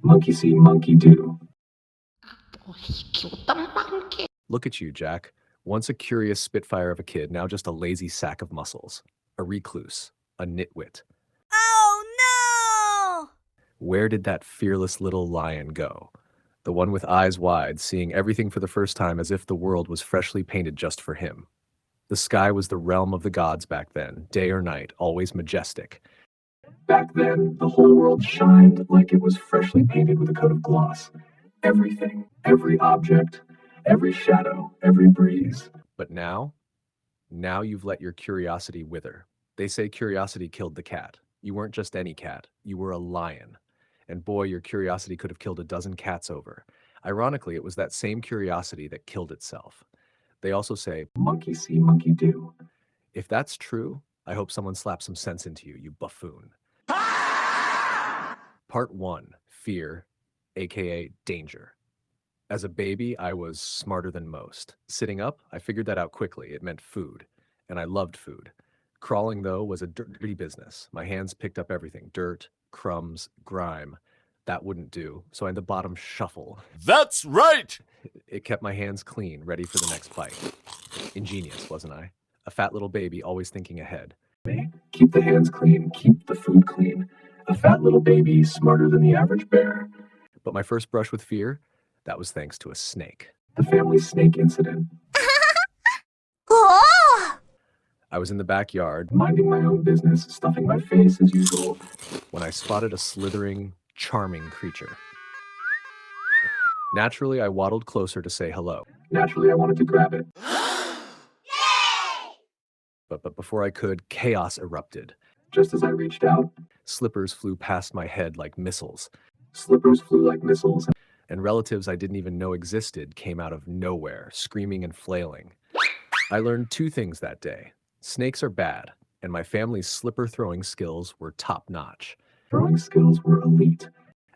Monkey see, monkey do. He killed the monkey. Look at you, Jack. Once a curious spitfire of a kid, now just a lazy sack of muscles. A recluse. A nitwit. Oh no! Where did that fearless little lion go? The one with eyes wide, seeing everything for the first time as if the world was freshly painted just for him. The sky was the realm of the gods back then, day or night, always majestic. Back then, the whole world shined like it was freshly painted with a coat of gloss. Everything, every object, every shadow, every breeze. But now you've let your curiosity wither. They say curiosity killed the cat. You weren't just any cat, you were a lion. And boy, your curiosity could have killed a dozen cats over. Ironically, it was that same curiosity that killed itself. They also say, Monkey see, monkey do. if that's true, I hope someone slaps some sense into you, you buffoon. Part 1, Fear, aka Danger. As a baby, I was smarter than most. Sitting up, I figured that out quickly. It meant food, and I loved food. Crawling, though, was a dirty business. My hands picked up everything: dirt, crumbs, grime. That wouldn't do, so I had the bottom shuffle. That's right! It kept my hands clean, ready for the next bite. Ingenious, wasn't I? A fat little baby, always thinking ahead. Keep the hands clean, keep the food clean. A fat little baby, smarter than the average bear. But my first brush with fear, that was thanks to a snake. The family snake incident. Oh! I was in the backyard, Minding my own business, stuffing my face as usual. when I spotted a slithering, charming creature. Naturally, I waddled closer to say hello. Naturally, I wanted to grab it. But before I could, chaos erupted. Just as I reached out, Slippers flew past my head like missiles, slippers flew like missiles. and relatives I didn't even know existed came out of nowhere, screaming and flailing. I learned 2 things that day. Snakes are bad, and my family's slipper throwing skills were top-notch. Throwing skills were elite.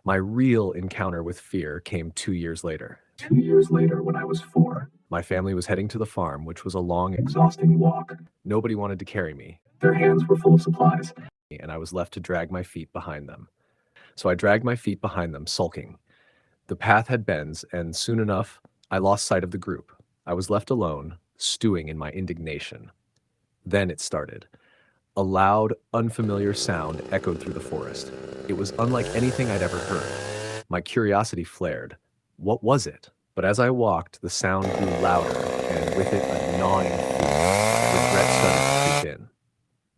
My real encounter with fear came 2 years later. 2 years later, when I was 4, My family was heading to the farm, which was a long, exhausting walk. nobody wanted to carry me, Their hands were full of supplies. and I was left to drag my feet behind them. So I dragged my feet behind them, sulking. The path had bends, and soon enough, I lost sight of the group. I was left alone, stewing in my indignation. Then it started. A loud, unfamiliar sound echoed through the forest. It was unlike anything I'd ever heard. My curiosity flared. What was it? But as I walked, the sound grew louder, and with it a gnawing fear. Regret started to creep in.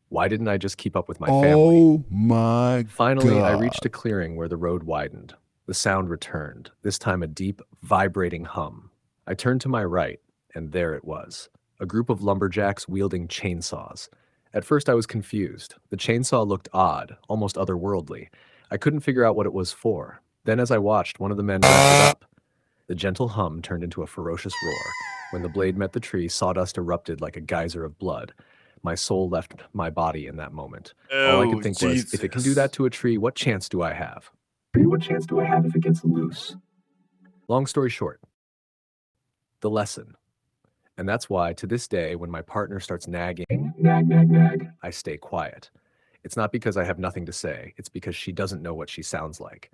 Why didn't I just keep up with my family? Oh my Finally, I God. reached a clearing where the road widened. The sound returned, this time a deep, vibrating hum. I turned to my right, and there it was. A group of lumberjacks wielding chainsaws. At first I was confused. The chainsaw looked odd, almost otherworldly. I couldn't figure out what it was for. Then as I watched, one of the men wrapped it up. The gentle hum turned into a ferocious roar. When the blade met the tree, sawdust erupted like a geyser of blood. My soul left my body in that moment. All I could think was, if it can do that to a tree, what chance do I have? What chance do I have if it gets loose? Long story short, the lesson. And that's why, to this day, when my partner starts nagging, Nag, nag, nag. I stay quiet. It's not because I have nothing to say, it's because she doesn't know what she sounds like.